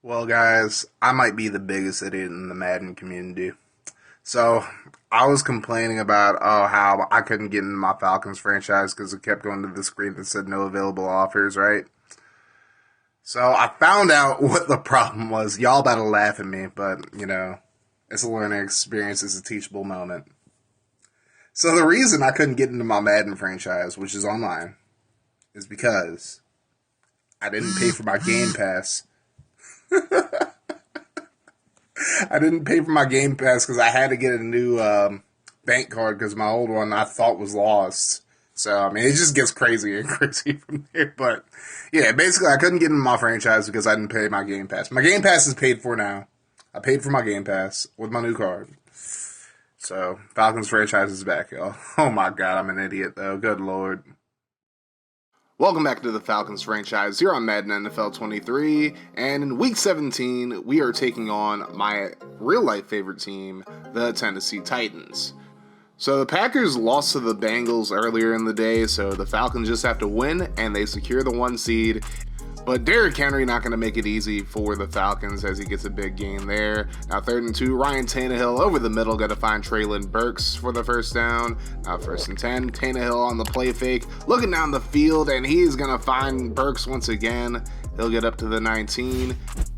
Well, guys, I might be the biggest idiot in the Madden community. So, I was complaining about, how I couldn't get into my Falcons franchise because it kept going to the screen that said no available offers, right? So, I found out what the problem was. Y'all about to laugh at me, but, it's a learning experience. It's a teachable moment. So, the reason I couldn't get into my Madden franchise, which is online, is because I didn't pay for my Game Pass. I didn't pay for my Game Pass because I had to get a new bank card because my old one I thought was lost. So, it just gets crazier and crazier from there. But, yeah, basically I couldn't get into my franchise because I didn't pay my Game Pass. My Game Pass is paid for now. I paid for my Game Pass with my new card. So, Falcons franchise is back, y'all. Oh my god, I'm an idiot, though. Good lord. Welcome back to the Falcons franchise here on Madden NFL 23, and in Week 17, we are taking on my real-life favorite team, the Tennessee Titans. So the Packers lost to the Bengals earlier in the day, so the Falcons just have to win, and they secure the 1 seed. But Derrick Henry not going to make it easy for the Falcons as he gets a big gain there. Now 3rd and 2, Ryan Tannehill over the middle, going to find Treylon Burks for the first down. Now 1st and 10, Tannehill on the play fake, looking down the field, and he's going to find Burks once again. He'll get up to the 19.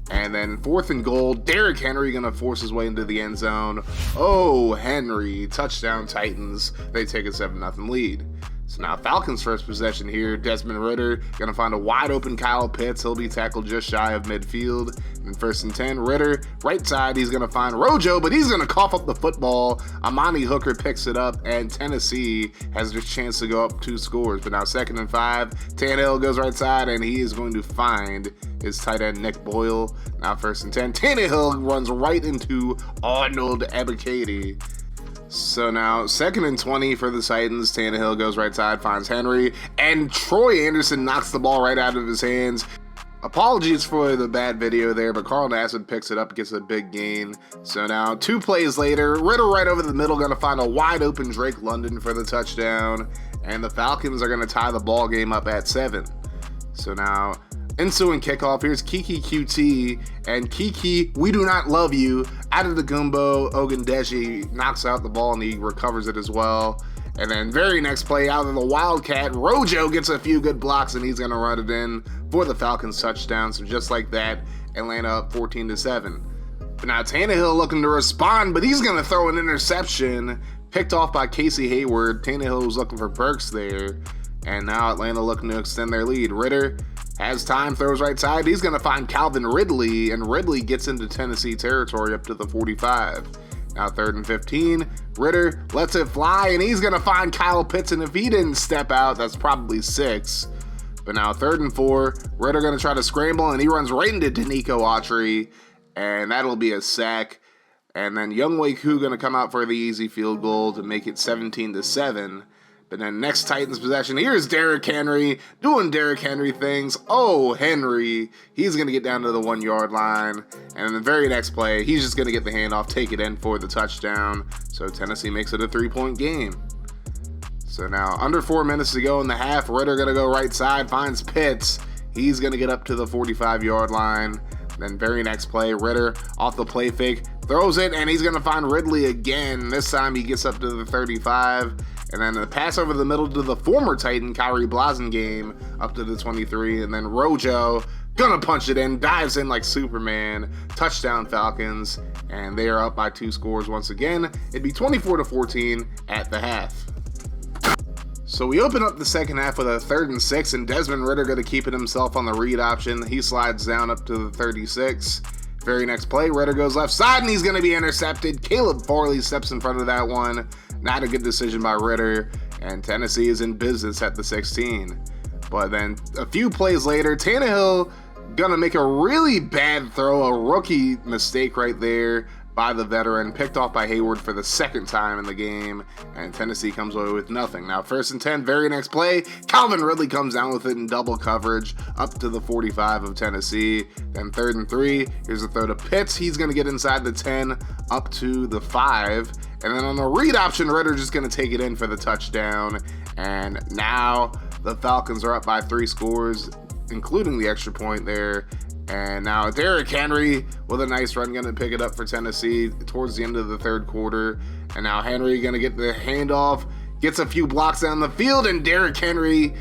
And then 4th and goal, Derrick Henry going to force his way into the end zone. Oh, Henry, touchdown Titans. They take a 7-0 lead. So now Falcons' first possession here, Desmond Ridder going to find a wide open Kyle Pitts. He'll be tackled just shy of midfield. And 1st and 10, Ridder, right side, he's going to find Rojo, but he's going to cough up the football. Amani Hooker picks it up, and Tennessee has their chance to go up 2 scores. But now 2nd and 5, Tannehill goes right side, and he is going to find his tight end Nick Boyle. Now 1st and 10, Tannehill runs right into Arnold Ebiketie. So now, 2nd and 20 for the Titans. Tannehill goes right side, finds Henry, and Troy Anderson knocks the ball right out of his hands. Apologies for the bad video there, but Carl Nassib picks it up, gets a big gain. So now, 2 plays later, Ridder right over the middle, going to find a wide open Drake London for the touchdown, and the Falcons are going to tie the ball game up at 7. So now, ensuing kickoff, here's Kiki QT, and Kiki, we do not love you. Out of the gumbo, Ogundeji knocks out the ball and he recovers it as well. And then very next play, out of the Wildcat, Rojo gets a few good blocks and he's going to run it in for the Falcons touchdown. So just like that, Atlanta up 14-7. But now Tannehill looking to respond, but he's going to throw an interception picked off by Casey Hayward. Tannehill was looking for Burks there. And now Atlanta looking to extend their lead. Ridder has time, throws right side. He's going to find Calvin Ridley, and Ridley gets into Tennessee territory up to the 45. Now 3rd and 15, Ridder lets it fly, and he's going to find Kyle Pitts, and if he didn't step out, that's probably 6. But now 3rd and 4, Ridder going to try to scramble, and he runs right into Danico Autry, and that'll be a sack. And then Younghoe Koo going to come out for the easy field goal to make it 17-7. But then next Titans possession, here's Derrick Henry doing Derrick Henry things. Oh, Henry, he's going to get down to the 1-yard line. And in the very next play, he's just going to get the handoff, take it in for the touchdown. So Tennessee makes it a 3-point game. So now under 4 minutes to go in the half, Ridder going to go right side, finds Pitts. He's going to get up to the 45-yard line. Then very next play, Ridder off the play fake, throws it, and he's going to find Ridley again. This time he gets up to the 35. And then the pass over the middle to the former Titan, Kyrie Blasingame, up to the 23. And then Rojo, gonna punch it in, dives in like Superman. Touchdown Falcons. And they are up by 2 scores once again. It'd be 24-14 at the half. So we open up the second half with a 3rd and 6, and Desmond Ridder gonna keep it himself on the read option. He slides down up to the 36. Very next play, Ridder goes left side, and he's gonna be intercepted. Caleb Farley steps in front of that one. Not a good decision by Ridder, and Tennessee is in business at the 16. But then a few plays later, Tannehill gonna make a really bad throw, a rookie mistake right there by the veteran, picked off by Hayward for the 2nd time in the game, and Tennessee comes away with nothing. Now 1st and 10, very next play, Calvin Ridley comes down with it in double coverage up to the 45 of Tennessee. Then 3rd and 3, here's a throw to Pitts. He's going to get inside the 10 up to the 5. And then on the read option, Ridder's just going to take it in for the touchdown. And now the Falcons are up by 3 scores, including the extra point there. And now Derrick Henry with a nice run, going to pick it up for Tennessee towards the end of the third quarter. And now Henry going to get the handoff, gets a few blocks down the field, and Derrick Henry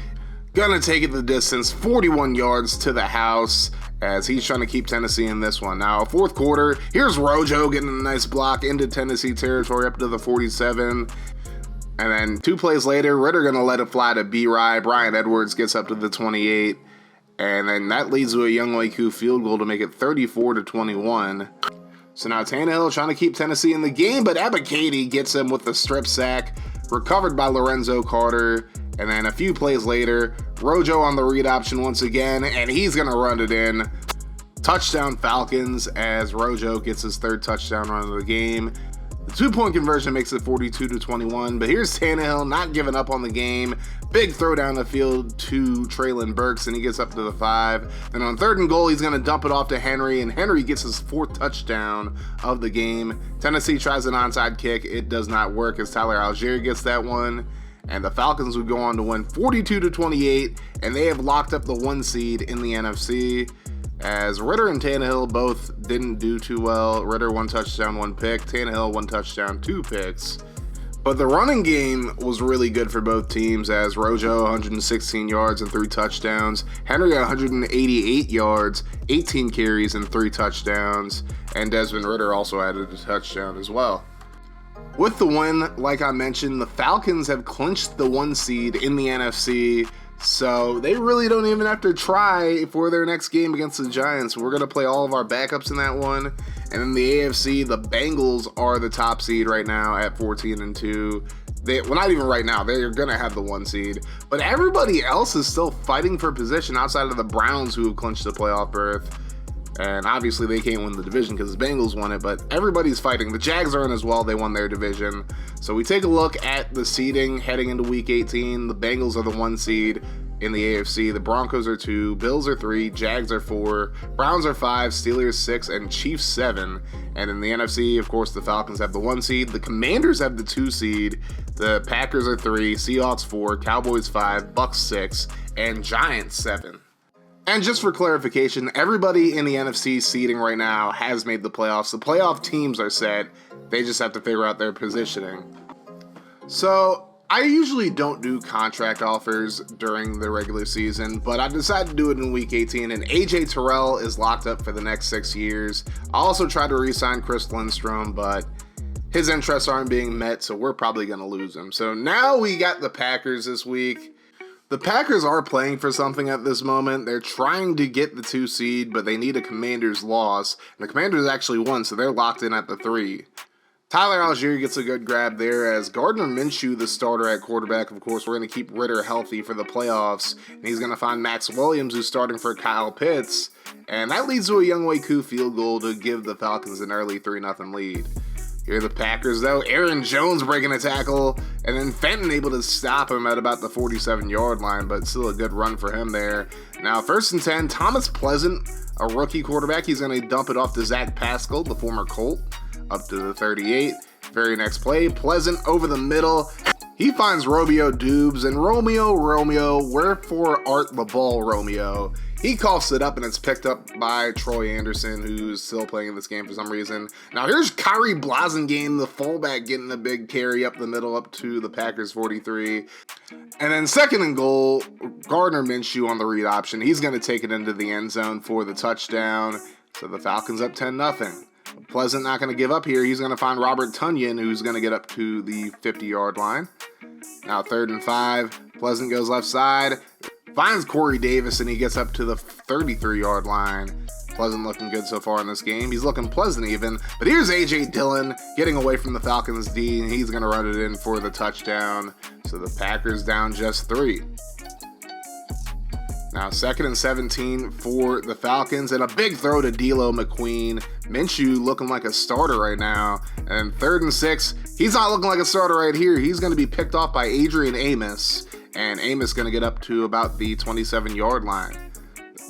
going to take it the distance, 41 yards to the house, as he's trying to keep Tennessee in this one. Now, fourth quarter, here's Rojo getting a nice block into Tennessee territory up to the 47. And then 2 plays later, Ritter going to let it fly to B-Rye. Brian Edwards gets up to the 28. And then that leads to a Younghoe Koo field goal to make it 34-21. So now Tannehill trying to keep Tennessee in the game, but Abakady gets him with the strip sack, recovered by Lorenzo Carter. And then a few plays later, Rojo on the read option once again, and he's going to run it in. Touchdown Falcons as Rojo gets his 3rd touchdown run of the game. The 2-point conversion makes it 42-21, but here's Tannehill not giving up on the game. Big throw down the field to Treylon Burks, and he gets up to the 5. Then on 3rd and goal, he's going to dump it off to Henry, and Henry gets his 4th touchdown of the game. Tennessee tries an onside kick. It does not work as Tyler Algier gets that one. And the Falcons would go on to win 42-28, and they have locked up the 1 seed in the NFC. As Ritter and Tannehill both didn't do too well. Ritter 1 touchdown, 1 pick. Tannehill 1 touchdown, 2 picks. But the running game was really good for both teams, as Rojo 116 yards and 3 touchdowns. Henry 188 yards, 18 carries and 3 touchdowns. And Desmond Ritter also added a touchdown as well. With the win, like I mentioned, the Falcons have clinched the 1 seed in the NFC. So they really don't even have to try for their next game against the Giants. We're going to play all of our backups in that one. And in the AFC, the Bengals are the top seed right now at 14-2. Well, not even right now. They're going to have the 1 seed. But everybody else is still fighting for position outside of the Browns, who have clinched the playoff berth. And obviously they can't win the division because the Bengals won it, but everybody's fighting. The Jags are in as well. They won their division. So we take a look at the seeding heading into Week 18. The Bengals are the 1 seed in the AFC. The Broncos are 2, Bills are 3, Jags are 4, Browns are 5, Steelers 6, and Chiefs 7. And in the NFC, of course, the Falcons have the 1 seed. The Commanders have the 2 seed. The Packers are 3, Seahawks 4, Cowboys 5, Bucks 6, and Giants 7. And just for clarification, everybody in the NFC seeding right now has made the playoffs. The playoff teams are set. They just have to figure out their positioning. So I usually don't do contract offers during the regular season, but I decided to do it in Week 18, and AJ Terrell is locked up for the next 6 years. I also tried to re-sign Chris Lindstrom, but his interests aren't being met, so we're probably going to lose him. So now we got the Packers this week. The Packers are playing for something at this moment. They're trying to get the 2 seed, but they need a Commanders loss. And the Commanders actually won, so they're locked in at the 3. Tyler Algier gets a good grab there as Gardner Minshew, the starter at quarterback. Of course, we're going to keep Ritter healthy for the playoffs. And he's going to find Max Williams, who's starting for Kyle Pitts. And that leads to a Younghoe Koo field goal to give the Falcons an early 3-0 lead. Here are the Packers, though. Aaron Jones breaking a tackle, and then Fenton able to stop him at about the 47-yard line, but still a good run for him there. Now, 1st and 10, Thomas Pleasant, a rookie quarterback. He's going to dump it off to Zach Pascal, the former Colt, up to the 38. Very next play, Pleasant over the middle. He finds Romeo Dubes, and Romeo, wherefore art the ball, Romeo? He coughs it up, and it's picked up by Troy Anderson, who's still playing in this game for some reason. Now here's Kyrie Blasingame, the fullback, getting a big carry up the middle up to the Packers 43. And then 2nd and goal, Gardner Minshew on the read option. He's going to take it into the end zone for the touchdown. So the Falcons up 10-0. Pleasant not going to give up here. He's going to find Robert Tonyan, who's going to get up to the 50-yard line. Now 3rd and 5. Pleasant goes left side. Finds Corey Davis, and he gets up to the 33-yard line. Pleasant looking good so far in this game. He's looking pleasant even. But here's A.J. Dillon getting away from the Falcons D, and he's going to run it in for the touchdown. So the Packers down just 3. Now 2nd and 17 for the Falcons, and a big throw to D'Lo McQueen. Minshew looking like a starter right now. And 3rd and 6, he's not looking like a starter right here. He's going to be picked off by Adrian Amos. And Amos going to get up to about the 27-yard line.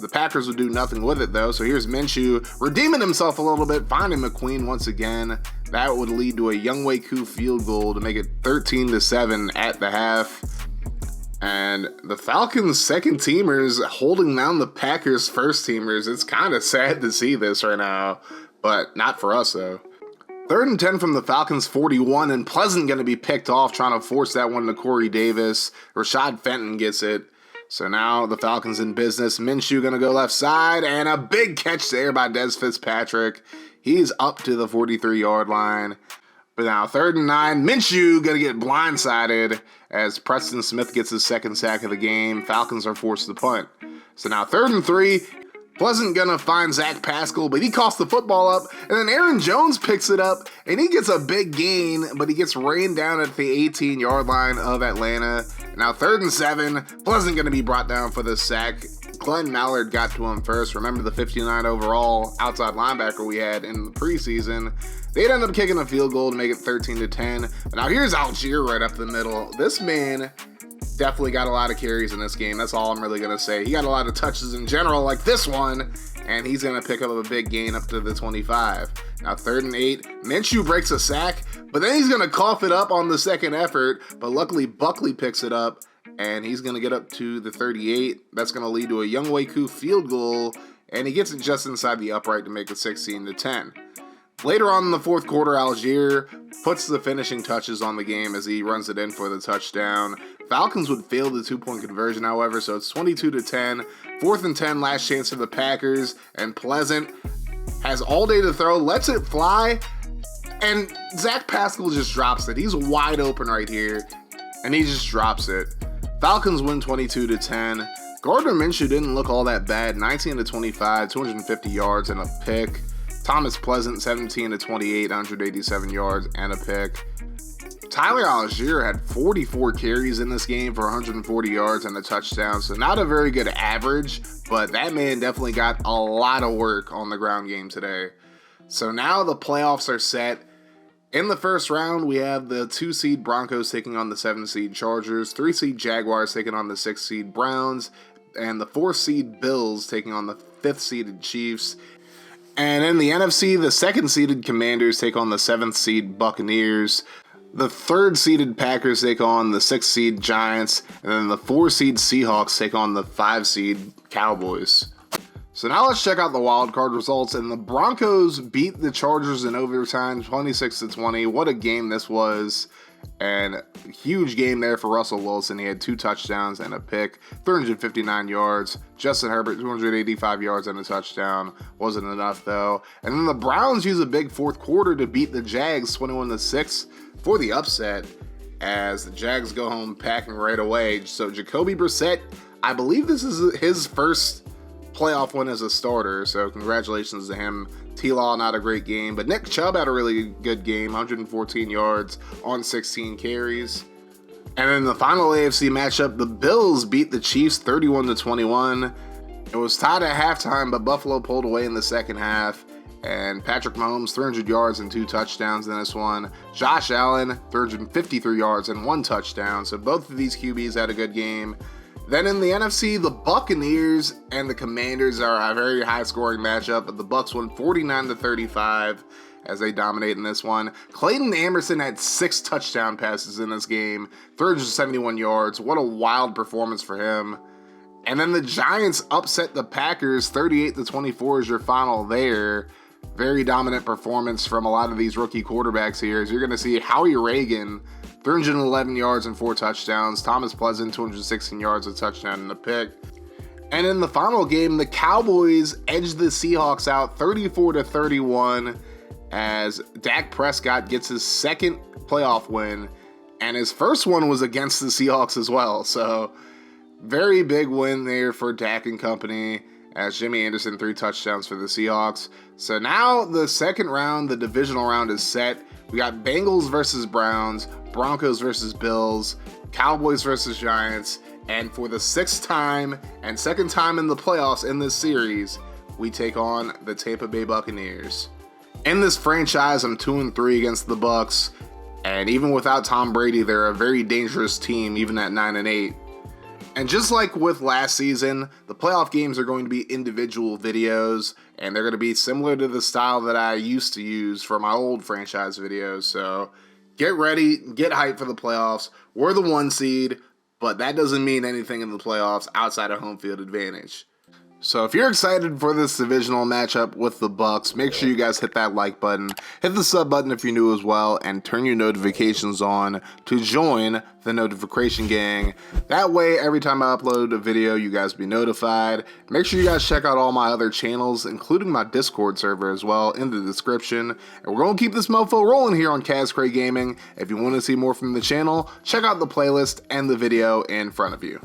The Packers would do nothing with it, though. So here's Minshew redeeming himself a little bit, finding McQueen once again. That would lead to a Younghoe Koo field goal to make it 13-7 at the half. And the Falcons' second teamers holding down the Packers' first teamers. It's kind of sad to see this right now, but not for us though. 3rd and 10 from the Falcons 41, and Pleasant going to be picked off trying to force that one to Corey Davis. Rashad Fenton gets it. So now the Falcons in business. Minshew going to go left side, and a big catch there by Dez Fitzpatrick. He's up to the 43-yard line. But now 3rd and 9, Minshew going to get blindsided as Preston Smith gets his second sack of the game. Falcons are forced to punt. So now 3rd and 3, Pleasant going to find Zach Pascal, but he coughs the football up, and then Aaron Jones picks it up, and he gets a big gain, but he gets rained down at the 18-yard line of Atlanta. Now 3rd and 7, Pleasant going to be brought down for the sack. Glenn Mallard got to him first. Remember the 59 overall outside linebacker we had in the preseason. They'd end up kicking a field goal to make it 13-10. But now here's Algier right up the middle. This man definitely got a lot of carries in this game. That's all I'm really going to say. He got a lot of touches in general like this one, and he's going to pick up a big gain up to the 25. Now 3rd and 8, Minshew breaks a sack, but then he's going to cough it up on the second effort, but luckily Buckley picks it up, and he's going to get up to the 38. That's going to lead to a Younghoe Koo field goal, and he gets it just inside the upright to make it 16-10. Later on in the fourth quarter, Algier puts the finishing touches on the game as he runs it in for the touchdown. Falcons would fail the 2-point conversion, however, so it's 22-10. 4th and 10, last chance for the Packers, and Pleasant has all day to throw, lets it fly, and Zach Pascal just drops it. He's wide open right here, and he just drops it. Falcons win 22-10. Gardner Minshew didn't look all that bad. 19-25, 250 yards and a pick. Thomas Pleasant, 17-28, 187 yards and a pick. Tyler Algier had 44 carries in this game for 140 yards and a touchdown, so not a very good average, but that man definitely got a lot of work on the ground game today. So now the playoffs are set. In the first round, we have the 2-seed Broncos taking on the 7-seed Chargers, 3-seed Jaguars taking on the 6-seed Browns, and the 4-seed Bills taking on the 5th-seeded Chiefs. And in the NFC, the 2nd-seeded Commanders take on the 7th-seed Buccaneers. The 3rd-seeded Packers take on the 6th-seed Giants. And then the 4-seed Seahawks take on the 5-seed Cowboys. So now let's check out the wildcard results. And the Broncos beat the Chargers in overtime, 26-20. What a game this was. And huge game there for Russell Wilson. He had 2 touchdowns and a pick, 359 yards. Justin Herbert, 285 yards and a touchdown. Wasn't enough though. And then the Browns use a big fourth quarter to beat the Jags 21-6 for the upset, as the Jags go home packing right away. So Jacoby Brissett, I believe this is his first playoff win as a starter, so congratulations to him. T-Law, not a great game, but Nick Chubb had a really good game, 114 yards on 16 carries. And in the final AFC matchup, the Bills beat the Chiefs 31-21. It was tied at halftime, but Buffalo pulled away in the second half. And Patrick Mahomes, 300 yards and 2 touchdowns in this one. Josh Allen, 353 yards and 1 touchdown. So both of these QBs had a good game. Then in the NFC, the Buccaneers and the Commanders are a very high-scoring matchup, but the Bucs won 49-35 as they dominate in this one. Clayton Anderson had 6 touchdown passes in this game, 371 yards. What a wild performance for him. And then the Giants upset the Packers, 38-24 is your final there. Very dominant performance from a lot of these rookie quarterbacks here, as you're going to see Howie Reagan, 311 yards and 4 touchdowns. Thomas Pleasant, 216 yards, a touchdown and a pick. And in the final game, the Cowboys edged the Seahawks out 34-31 as Dak Prescott gets his second playoff win, and his first one was against the Seahawks as well. So very big win there for Dak and company, as Jimmy Anderson, 3 touchdowns for the Seahawks. So now the second round, the divisional round, is set. We got Bengals versus Browns, Broncos versus Bills, Cowboys versus Giants, and for the 6th time and second time in the playoffs in this series, we take on the Tampa Bay Buccaneers. In this franchise, I'm 2-3 against the Bucs, and even without Tom Brady, they're a very dangerous team, even at 9-8. And just like with last season, the playoff games are going to be individual videos, and they're going to be similar to the style that I used to use for my old franchise videos. So get ready, get hyped for the playoffs. We're the 1 seed. but that doesn't mean anything in the playoffs outside of home field advantage. So if you're excited for this divisional matchup with the Bucs, make sure you guys hit that like button, hit the sub button if you're new as well, and turn your notifications on to join the notification gang. That way, every time I upload a video, you guys be notified. Make sure you guys check out all my other channels, including my Discord server as well, in the description. And we're going to keep this mofo rolling here on Kaz Cray Gaming. If you want to see more from the channel, check out the playlist and the video in front of you.